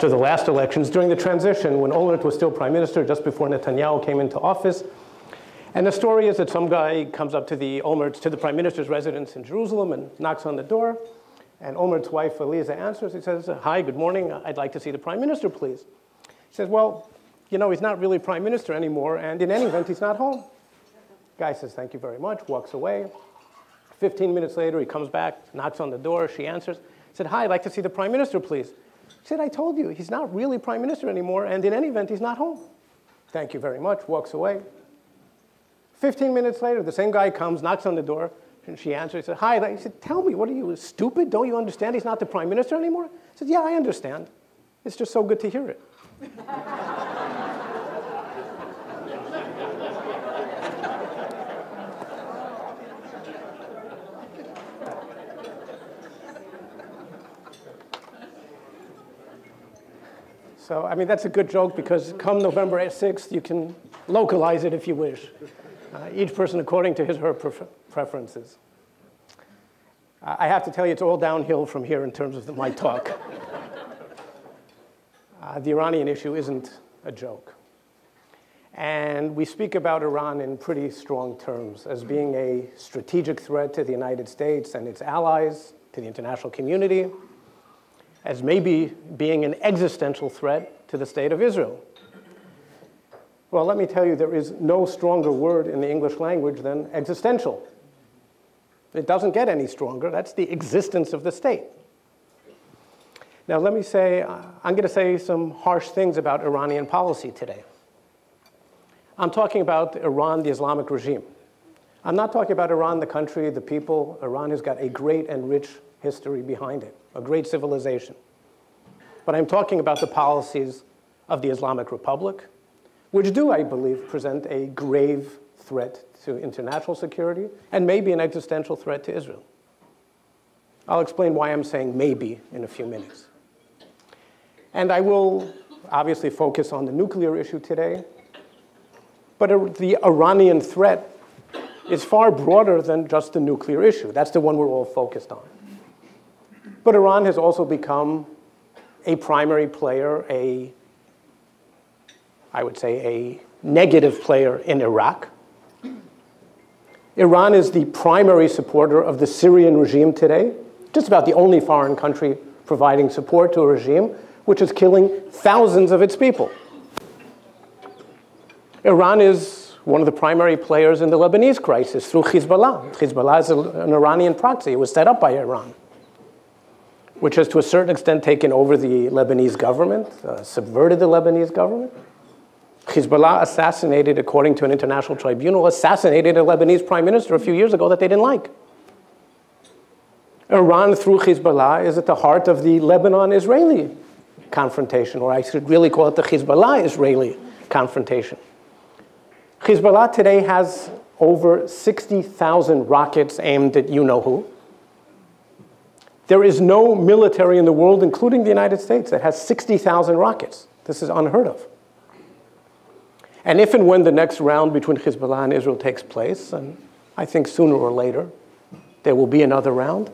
after the last elections, during the transition, when Olmert was still prime minister, just before Netanyahu came into office. And the story is that some guy comes up to the prime minister's residence in Jerusalem and knocks on the door. And Olmert's wife, Eliza, answers. He says, "Hi, good morning. I'd like to see the prime minister, please." He says, "Well, you know, he's not really prime minister anymore, and in any event, he's not home." Guy says, "Thank you very much," walks away. 15 minutes later, he comes back, knocks on the door. She answers. He said, "Hi, I'd like to see the prime minister, please." She said, "I told you, he's not really prime minister anymore, and in any event, he's not home." "Thank you very much," walks away. 15 minutes later, the same guy comes, knocks on the door, and she answers. He said, "Hi." He said, "Tell me, what are you, stupid? Don't you understand he's not the prime minister anymore?" He said, "Yeah, I understand. It's just so good to hear it." So, I mean, that's a good joke because come November 6th, you can localize it if you wish. Each person according to his or her preferences. I have to tell you, it's all downhill from here in terms of my talk. The Iranian issue isn't a joke. And we speak about Iran in pretty strong terms as being a strategic threat to the United States and its allies, to the international community, as maybe being an existential threat to the state of Israel. Well, let me tell you, there is no stronger word in the English language than existential. It doesn't get any stronger. That's the existence of the state. Now, let me say, I'm going to say some harsh things about Iranian policy today. I'm talking about Iran, the Islamic regime. I'm not talking about Iran, the country, the people. Iran has got a great and rich history behind it, a great civilization. But I'm talking about the policies of the Islamic Republic, which do, I believe, present a grave threat to international security and maybe an existential threat to Israel. I'll explain why I'm saying maybe in a few minutes. And I will obviously focus on the nuclear issue today, but the Iranian threat is far broader than just the nuclear issue. That's the one we're all focused on. But Iran has also become a primary player, I would say a negative player in Iraq. Iran is the primary supporter of the Syrian regime today, just about the only foreign country providing support to a regime which is killing thousands of its people. Iran is one of the primary players in the Lebanese crisis through Hezbollah. Hezbollah is an Iranian proxy. It was set up by Iran, which has to a certain extent taken over the Lebanese government, subverted the Lebanese government. Hezbollah assassinated, according to an international tribunal, assassinated a Lebanese prime minister a few years ago that they didn't like. Iran, through Hezbollah, is at the heart of the Lebanon-Israeli confrontation, or I should really call it the Hezbollah-Israeli confrontation. Hezbollah today has over 60,000 rockets aimed at you-know-who. There is no military in the world, including the United States, that has 60,000 rockets. This is unheard of. And if and when the next round between Hezbollah and Israel takes place, and I think sooner or later there will be another round,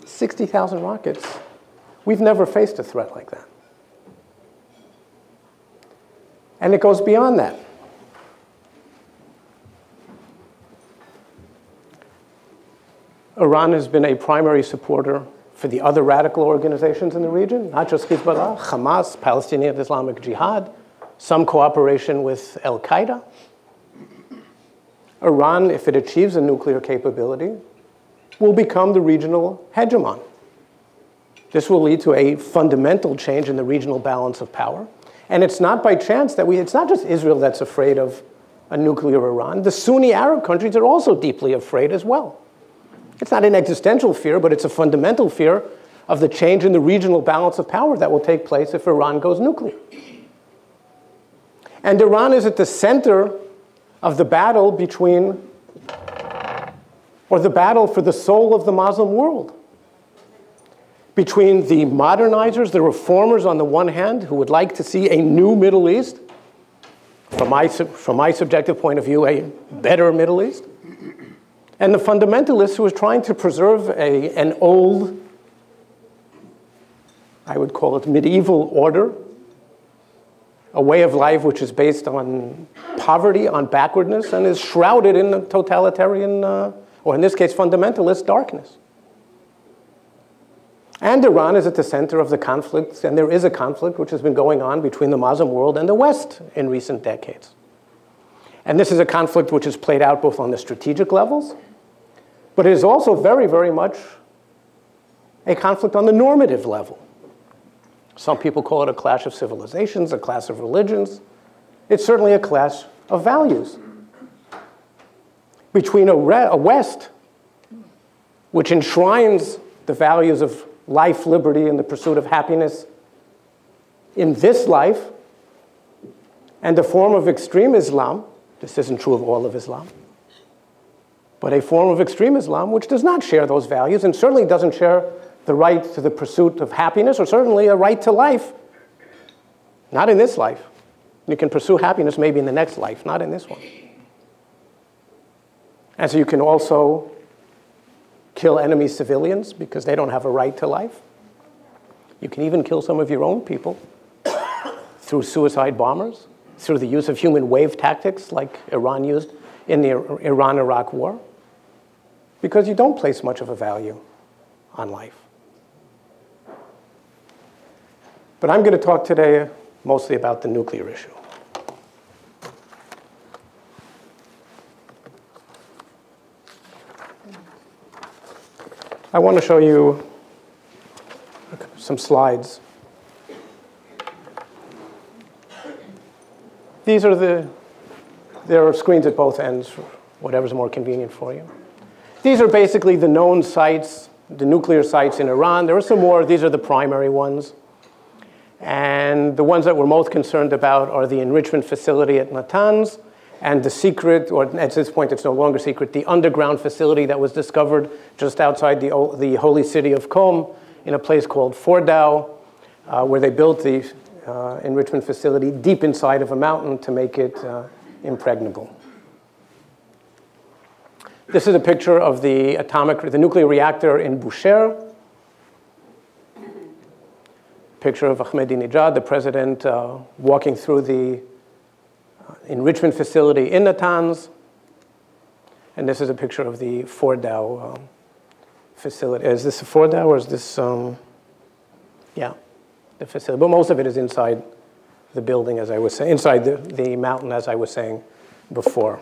60,000 rockets. We've never faced a threat like that. And it goes beyond that. Iran has been a primary supporter for the other radical organizations in the region, not just Hezbollah, Hamas, Palestinian Islamic Jihad, some cooperation with Al-Qaeda. Iran, if it achieves a nuclear capability, will become the regional hegemon. This will lead to a fundamental change in the regional balance of power. And it's not by chance that it's not just Israel that's afraid of a nuclear Iran. The Sunni Arab countries are also deeply afraid as well. It's not an existential fear, but it's a fundamental fear of the change in the regional balance of power that will take place if Iran goes nuclear. And Iran is at the center of the battle between, or the battle for the soul of the Muslim world, between the modernizers, the reformers on the one hand, who would like to see a new Middle East, from my subjective point of view, a better Middle East, and the fundamentalists who are trying to preserve an old, I would call it medieval order a way of life which is based on poverty, on backwardness, and is shrouded in a totalitarian, or in this case, fundamentalist darkness. And Iran is at the center of the conflict, and there is a conflict which has been going on between the Muslim world and the West in recent decades. And this is a conflict which is played out both on the strategic levels, but it is also very, very much a conflict on the normative level. Some people call it a clash of civilizations, a clash of religions. It's certainly a clash of values between a West which enshrines the values of life, liberty, and the pursuit of happiness in this life, and a form of extreme Islam. This isn't true of all of Islam, but a form of extreme Islam which does not share those values and certainly doesn't share the right to the pursuit of happiness, or certainly a right to life. Not in this life. You can pursue happiness maybe in the next life, not in this one. And so you can also kill enemy civilians because they don't have a right to life. You can even kill some of your own people through suicide bombers, through the use of human wave tactics like Iran used in the Iran-Iraq war, because you don't place much of a value on life. But I'm going to talk today mostly about the nuclear issue. I want to show you some slides. There are screens at both ends, whatever's more convenient for you. These are basically the known sites, the nuclear sites in Iran. There are some more. These are the primary ones. And the ones that we're most concerned about are the enrichment facility at Natanz and the secret, or at this point it's no longer secret, the underground facility that was discovered just outside the holy city of Qom in a place called Fordow, where they built the enrichment facility deep inside of a mountain to make it impregnable. This is a picture of the nuclear reactor in Bushehr. Picture of Ahmadinejad, the president, walking through the enrichment facility in Natanz. And this is a picture of the Fordow facility. Is this a Fordow, or is this, yeah, the facility. But most of it is inside the building, as I was saying, inside the mountain, as I was saying before.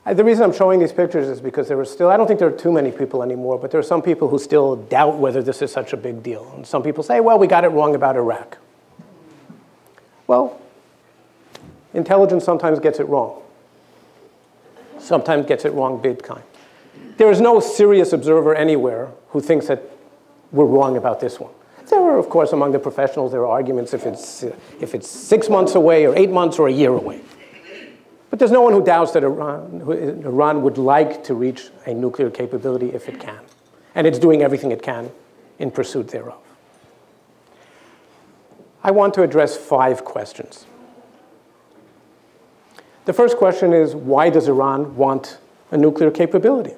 The reason I'm showing these pictures is because there are still, I don't think there are too many people anymore, but there are some people who still doubt whether this is such a big deal. And some people say, well, we got it wrong about Iraq. Well, intelligence sometimes gets it wrong. Sometimes gets it wrong big time. There is no serious observer anywhere who thinks that we're wrong about this one. There are, of course, among the professionals, there are arguments if it's 6 months away or 8 months or a year away. But there's no one who doubts that Iran would like to reach a nuclear capability if it can. And it's doing everything it can in pursuit thereof. I want to address 5 questions. The first question is, why does Iran want a nuclear capability?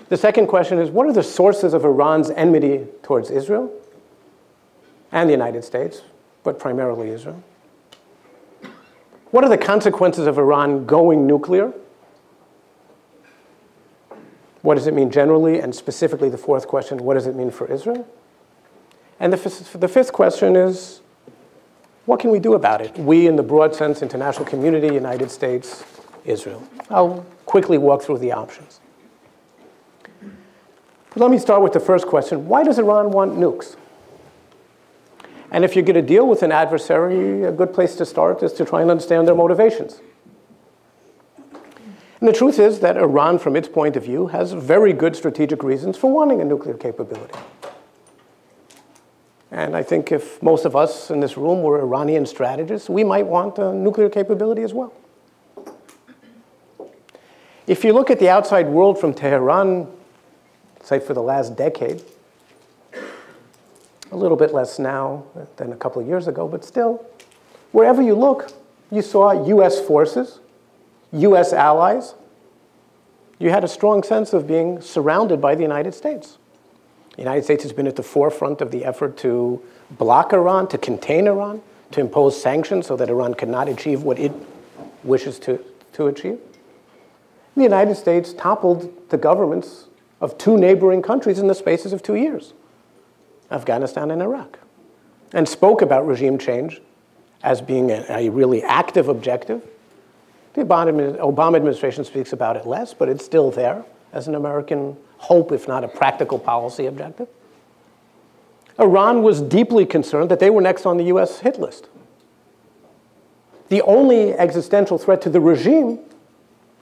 The second question is, what are the sources of Iran's enmity towards Israel and the United States, but primarily Israel? What are the consequences of Iran going nuclear? What does it mean generally, and specifically the fourth question, what does it mean for Israel? And the fifth question is, what can we do about it? We, in the broad sense, international community, United States, Israel. I'll quickly walk through the options. But let me start with the first question. Why does Iran want nukes? And if you're going to deal with an adversary, a good place to start is to try and understand their motivations. And the truth is that Iran, from its point of view, has very good strategic reasons for wanting a nuclear capability. And I think if most of us in this room were Iranian strategists, we might want a nuclear capability as well. If you look at the outside world from Tehran, say for the last decade, a little bit less now than a couple of years ago, but still, wherever you look, you saw US forces, US allies. You had a strong sense of being surrounded by the United States. The United States has been at the forefront of the effort to block Iran, to contain Iran, to impose sanctions so that Iran cannot achieve what it wishes to achieve. The United States toppled the governments of two neighboring countries in the spaces of 2 years, Afghanistan and Iraq, and spoke about regime change as being a really active objective. The Obama administration speaks about it less, but it's still there as an American hope, if not a practical policy objective. Iran was deeply concerned that they were next on the US hit list. The only existential threat to the regime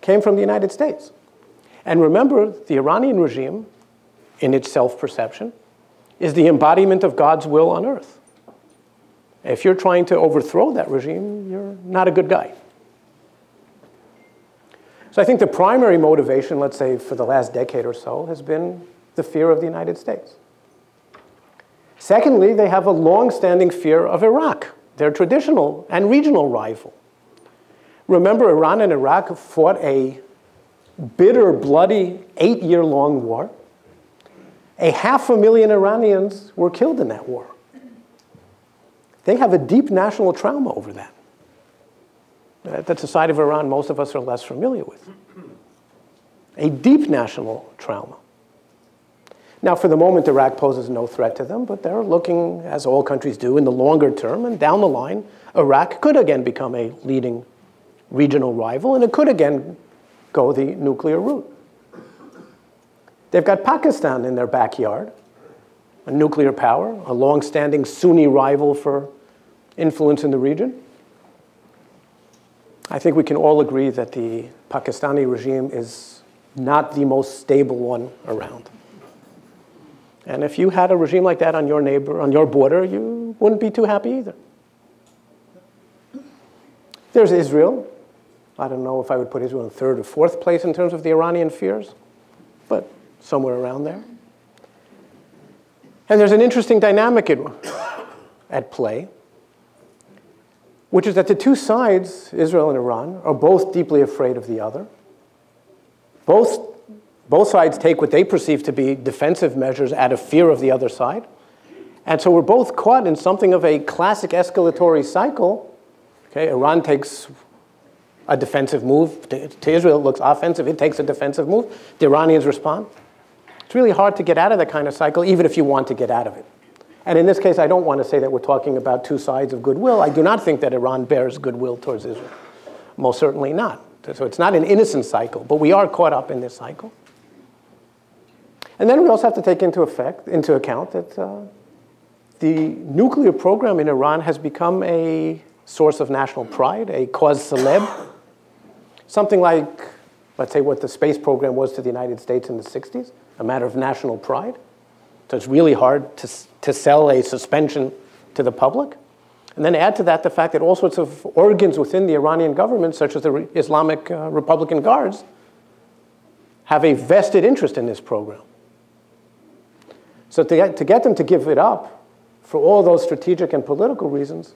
came from the United States. And remember, the Iranian regime, in its self-perception, is the embodiment of God's will on earth. If you're trying to overthrow that regime, you're not a good guy. So I think the primary motivation, let's say, for the last decade or so, has been the fear of the United States. Secondly, they have a long-standing fear of Iraq, their traditional and regional rival. Remember, Iran and Iraq fought a bitter, bloody, 8-year-long war. 500,000 Iranians were killed in that war. They have a deep national trauma over that. That's a side of Iran most of us are less familiar with. A deep national trauma. Now, for the moment, Iraq poses no threat to them, but they're looking, as all countries do, in the longer term, and down the line, Iraq could again become a leading regional rival, and it could again go the nuclear route. They've got Pakistan in their backyard, a nuclear power, a long-standing Sunni rival for influence in the region. I think we can all agree that the Pakistani regime is not the most stable one around. And if you had a regime like that on your border, you wouldn't be too happy either. There's Israel. I don't know if I would put Israel in third or fourth place in terms of the Iranian fears, but somewhere around there. And there's an interesting dynamic at play, which is that the two sides, Israel and Iran, are both deeply afraid of the other. Both sides take what they perceive to be defensive measures out of fear of the other side. And so we're both caught in something of a classic escalatory cycle. Okay, Iran takes a defensive move. To Israel, it looks offensive. It takes a defensive move. The Iranians respond. It's really hard to get out of that kind of cycle, even if you want to get out of it. And in this case, I don't want to say that we're talking about two sides of goodwill. I do not think that Iran bears goodwill towards Israel. Most certainly not. So it's not an innocent cycle, but we are caught up in this cycle. And then we also have to take into account that the nuclear program in Iran has become a source of national pride, a cause célèbre, something like, let's say, what the space program was to the United States in the 60s, a matter of national pride. So it's really hard to sell a suspension to the public. And then add to that the fact that all sorts of organs within the Iranian government, such as the Islamic Republican Guards, have a vested interest in this program. So to get them to give it up for all those strategic and political reasons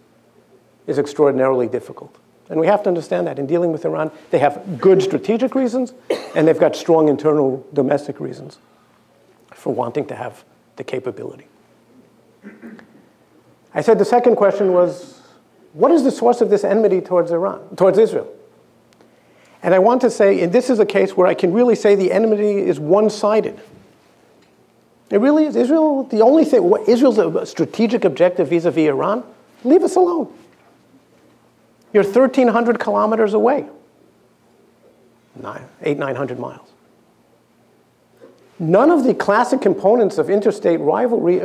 is extraordinarily difficult. And we have to understand that in dealing with Iran, they have good strategic reasons, and they've got strong internal domestic reasons for wanting to have the capability. I said the second question was, what is the source of this enmity towards Israel? And I want to say, and this is a case where I can really say the enmity is one-sided. It really is. Israel, the only thing, Israel's strategic objective vis-a-vis Iran, leave us alone. You're 1,300 kilometers away, 900 miles. None of the classic components of interstate rivalry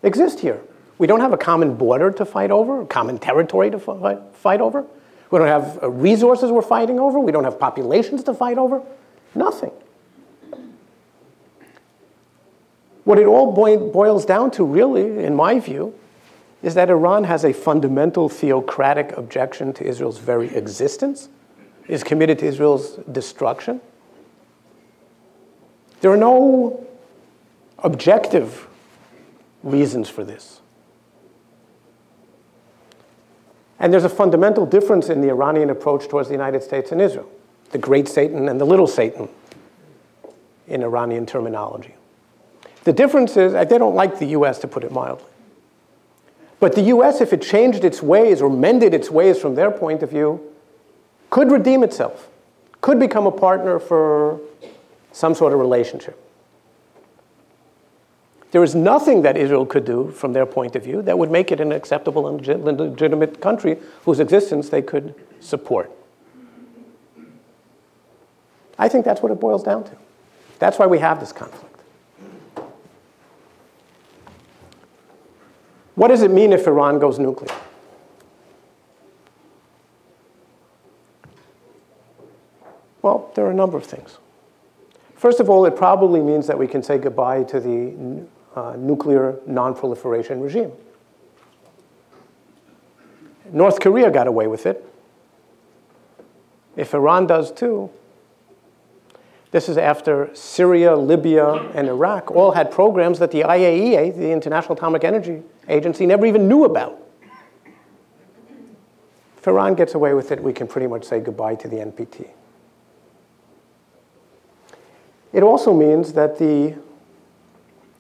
exist here. We don't have a common border to fight over, a common territory to fight over. We don't have resources we're fighting over. We don't have populations to fight over. Nothing. What it all boils down to, really, in my view, is that Iran has a fundamental theocratic objection to Israel's very existence, is committed to Israel's destruction. There are no objective reasons for this. And there's a fundamental difference in the Iranian approach towards the United States and Israel, the great Satan and the little Satan in Iranian terminology. The difference is they don't like the US, to put it mildly. But the US, if it changed its ways or mended its ways from their point of view, could redeem itself, could become a partner for some sort of relationship. There is nothing that Israel could do from their point of view that would make it an acceptable and legitimate country whose existence they could support. I think that's what it boils down to. That's why we have this conflict. What does it mean if Iran goes nuclear? Well, there are a number of things. First of all, it probably means that we can say goodbye to the nuclear non-proliferation regime. North Korea got away with it. If Iran does too, this is after Syria, Libya, and Iraq all had programs that the IAEA, the International Atomic Energy Agency, never even knew about. If Iran gets away with it, we can pretty much say goodbye to the NPT. It also means that the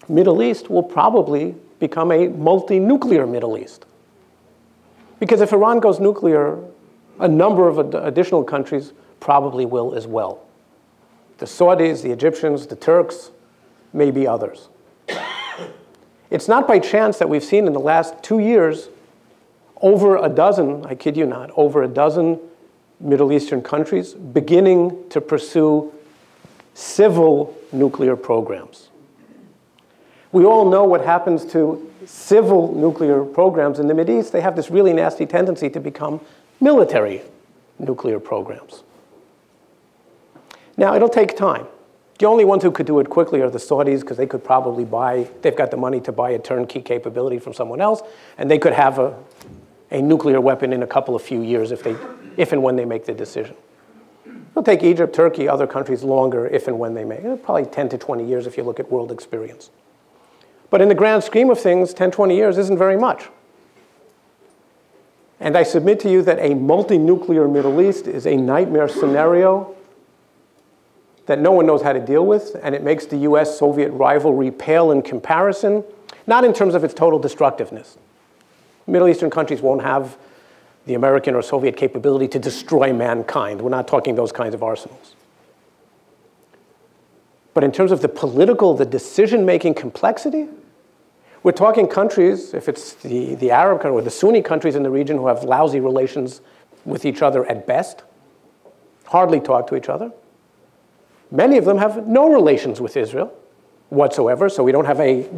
Middle East will probably become a multi-nuclear Middle East. Because if Iran goes nuclear, a number of additional countries probably will as well. The Saudis, the Egyptians, the Turks, maybe others. It's not by chance that we've seen in the last 2 years over a dozen, I kid you not, over a dozen Middle Eastern countries beginning to pursue civil nuclear programs. We all know what happens to civil nuclear programs in the Mideast. They have this really nasty tendency to become military nuclear programs. Now, it'll take time. The only ones who could do it quickly are the Saudis, because they could probably they've got the money to buy a turnkey capability from someone else, and they could have a nuclear weapon in a couple of few years if and when they make the decision. It'll take Egypt, Turkey, other countries longer if and when they make it. Probably 10 to 20 years if you look at world experience. But in the grand scheme of things, 10, 20 years isn't very much. And I submit to you that a multi-nuclear Middle East is a nightmare scenario that no one knows how to deal with, and it makes the US-Soviet rivalry pale in comparison, not in terms of its total destructiveness. Middle Eastern countries won't have the American or Soviet capability to destroy mankind. We're not talking those kinds of arsenals. But in terms of the decision-making complexity, we're talking countries, if it's the Arab or the Sunni countries in the region who have lousy relations with each other at best, hardly talk to each other. Many of them have no relations with Israel whatsoever, so we don't have a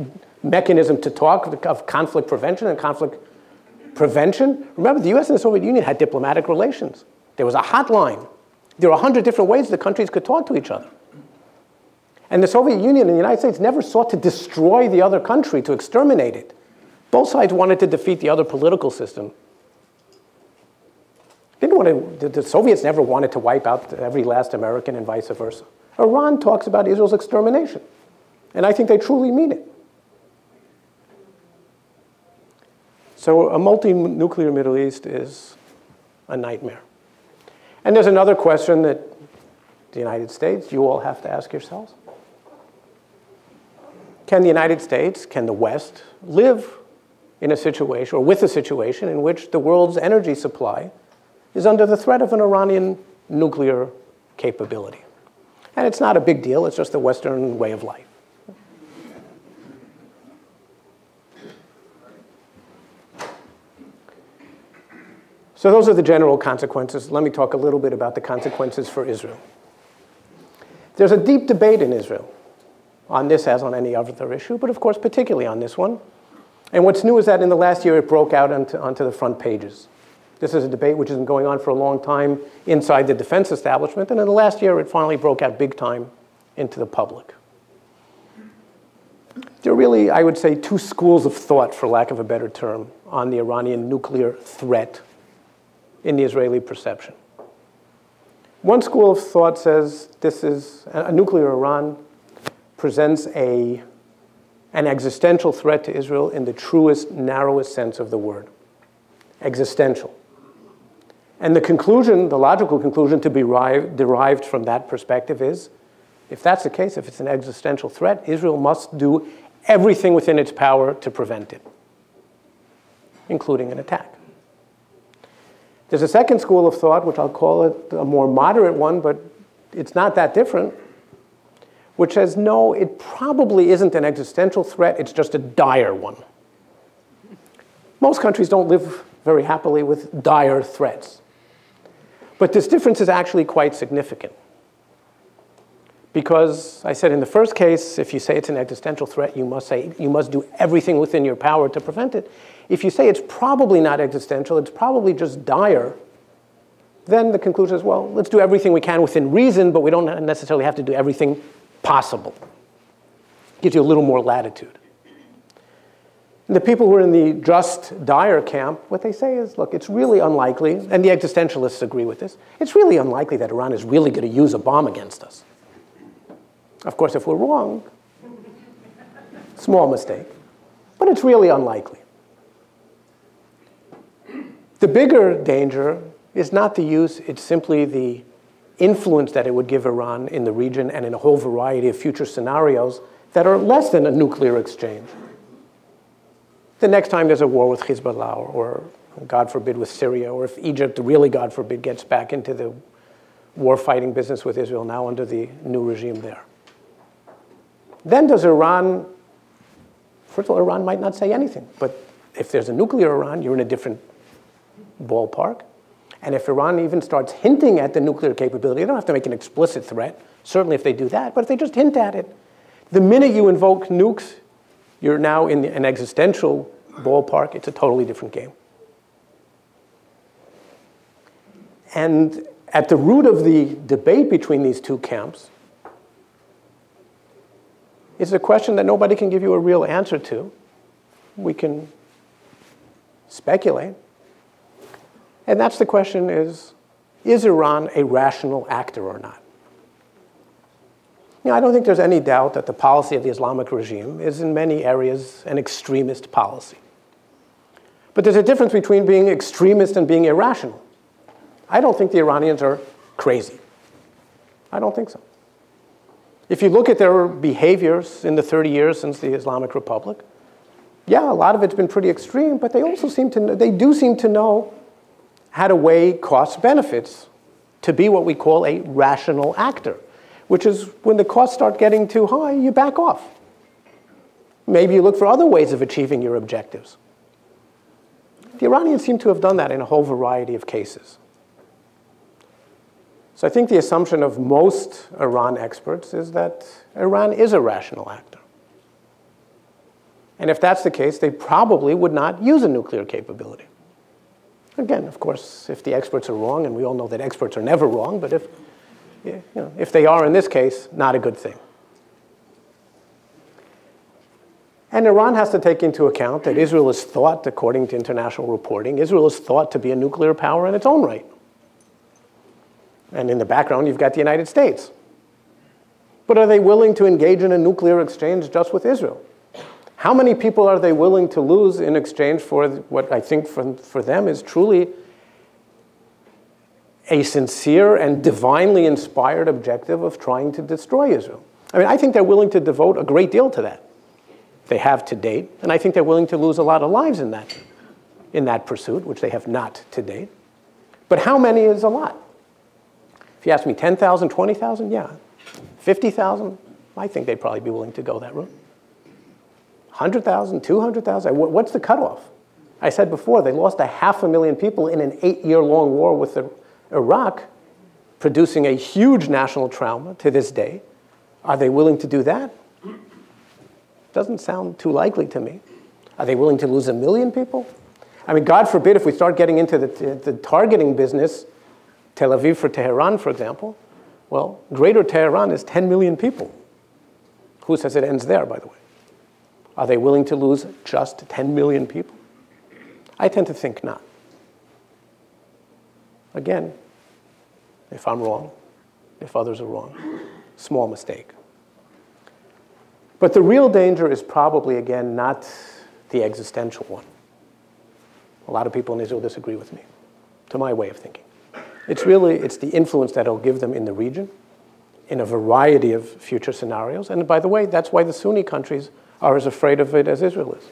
mechanism to talk of conflict prevention and conflict prevention. Remember, the US and the Soviet Union had diplomatic relations. There was a hotline. There were 100 different ways the countries could talk to each other. And the Soviet Union and the United States never sought to destroy the other country, to exterminate it. Both sides wanted to defeat the other political system. The Soviets never wanted to wipe out every last American and vice versa. Iran talks about Israel's extermination, and I think they truly mean it. So a multi-nuclear Middle East is a nightmare. And there's another question that the United States, you all have to ask yourselves. Can the United States, can the West live in a situation, or with a situation in which the world's energy supply is under the threat of an Iranian nuclear capability? And it's not a big deal, it's just the Western way of life. So those are the general consequences. Let me talk a little bit about the consequences for Israel. There's a deep debate in Israel on this as on any other issue, but of course particularly on this one. And what's new is that in the last year it broke out onto the front pages. This is a debate which has been going on for a long time inside the defense establishment, and in the last year it finally broke out big time into the public. There are really, I would say, two schools of thought, for lack of a better term, on the Iranian nuclear threat in the Israeli perception. One school of thought says this is a nuclear Iran presents an existential threat to Israel in the truest, narrowest sense of the word. Existential. And the conclusion, the logical conclusion to be derived from that perspective is If that's the case, if it's an existential threat, Israel must do everything within its power to prevent it, including an attack. There's a second school of thought, which I'll call it a more moderate one, but it's not that different, which says, no, it probably isn't an existential threat, it's just a dire one. Most countries don't live very happily with dire threats. But this difference is actually quite significant. Because I said in the first case, if you say it's an existential threat, you must do everything within your power to prevent it. If you say it's probably not existential, it's probably just dire, then the conclusion is, well, let's do everything we can within reason, but we don't necessarily have to do everything possible. Gives you a little more latitude. And the people who are in the just dire camp, what they say is, look, it's really unlikely, and the existentialists agree with this, it's really unlikely that Iran is really going to use a bomb against us. Of course, if we're wrong, small mistake, but it's really unlikely. The bigger danger is not the use, it's simply the influence that it would give Iran in the region and in a whole variety of future scenarios that are less than a nuclear exchange. The next time there's a war with Hezbollah, or God forbid with Syria, or if Egypt really, God forbid, gets back into the war-fighting business with Israel now under the new regime there. Then does Iran, first of all, Iran might not say anything, but if there's a nuclear Iran, you're in a different ballpark. And if Iran even starts hinting at the nuclear capability, they don't have to make an explicit threat, certainly if they do that, but if they just hint at it, the minute you invoke nukes, you're now in an existential ballpark. It's a totally different game. And at the root of the debate between these two camps is a question that nobody can give you a real answer to. We can speculate. And that's the question is Iran a rational actor or not? I don't think there's any doubt that the policy of the Islamic regime is in many areas an extremist policy. But there's a difference between being extremist and being irrational. I don't think the Iranians are crazy. I don't think so. If you look at their behaviors in the 30 years since the Islamic Republic, yeah, a lot of it's been pretty extreme, but they also do seem to know how to weigh cost benefits to be what we call a rational actor, which is when the costs start getting too high, you back off. Maybe you look for other ways of achieving your objectives. The Iranians seem to have done that in a whole variety of cases. So I think the assumption of most Iran experts is that Iran is a rational actor. And if that's the case, they probably would not use a nuclear capability. Again, of course, if the experts are wrong, and we all know that experts are never wrong, but if they are in this case, not a good thing. And Iran has to take into account that Israel is thought, according to international reporting, Israel is thought to be a nuclear power in its own right. And in the background, you've got the United States. But are they willing to engage in a nuclear exchange just with Israel? How many people are they willing to lose in exchange for what I think for them is truly a sincere and divinely inspired objective of trying to destroy Israel? I mean, I think they're willing to devote a great deal to that. They have to date, and I think they're willing to lose a lot of lives in that pursuit, which they have not to date. But how many is a lot? If you ask me 10,000, 20,000, yeah. 50,000, I think they'd probably be willing to go that route. 100,000, 200,000, what's the cutoff? I said before, they lost 500,000 people in an 8-year-long war with Iraq, producing a huge national trauma to this day. Are they willing to do that? Doesn't sound too likely to me. Are they willing to lose 1 million people? I mean, God forbid if we start getting into the targeting business, Tel Aviv for Tehran, for example, well, Greater Tehran is 10 million people. Who says it ends there, by the way? Are they willing to lose just 10 million people? I tend to think not. Again, if I'm wrong, if others are wrong, small mistake. But the real danger is probably, again, not the existential one. A lot of people in Israel disagree with me, to my way of thinking. It's the influence that it'll give them in the region. in a variety of future scenarios. And by the way, that's why the Sunni countries are as afraid of it as Israel is.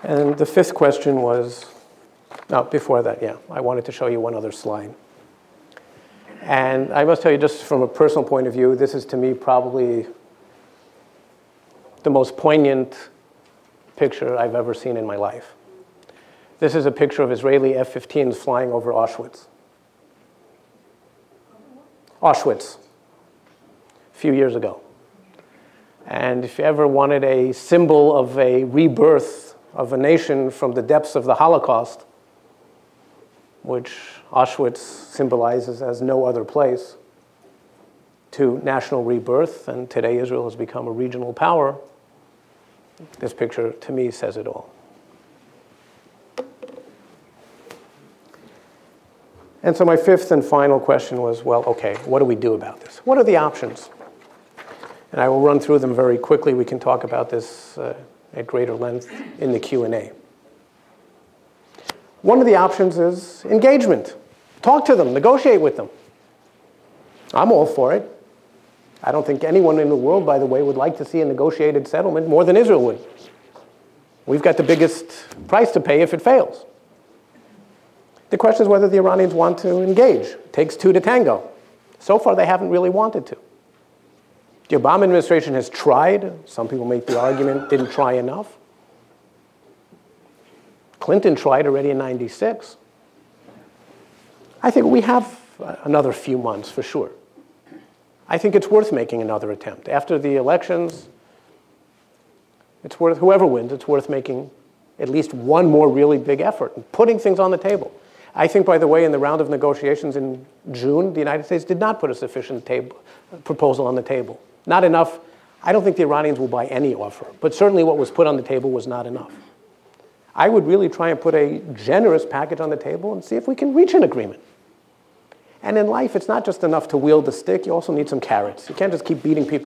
And the fifth question was, no, before that, yeah, I wanted to show you one other slide. And I must tell you, just from a personal point of view, this is to me probably the most poignant picture I've ever seen in my life. This is a picture of Israeli F-15s flying over Auschwitz. Auschwitz, a few years ago. And if you ever wanted a symbol of a rebirth of a nation from the depths of the Holocaust, which Auschwitz symbolizes as no other place, to national rebirth, and today Israel has become a regional power, this picture, to me, says it all. And so my fifth and final question was, well, okay, what do we do about this? What are the options? And I will run through them very quickly. We can talk about this at greater length in the Q&A. One of the options is engagement. Talk to them, negotiate with them. I'm all for it. I don't think anyone in the world, by the way, would like to see a negotiated settlement more than Israel would. We've got the biggest price to pay if it fails. The question is whether the Iranians want to engage. It takes two to tango. So far, they haven't really wanted to. The Obama administration has tried. Some people make the argument, didn't try enough. Clinton tried already in '96. I think we have another few months for sure. I think it's worth making another attempt. After the elections, it's worth, whoever wins, it's worth making at least one more really big effort and putting things on the table. I think, by the way, in the round of negotiations in June, the United States did not put a sufficient proposal on the table. Not enough. I don't think the Iranians will buy any offer, but certainly what was put on the table was not enough. I would really try and put a generous package on the table and see if we can reach an agreement. And in life, it's not just enough to wield the stick. You also need some carrots. You can't just keep beating people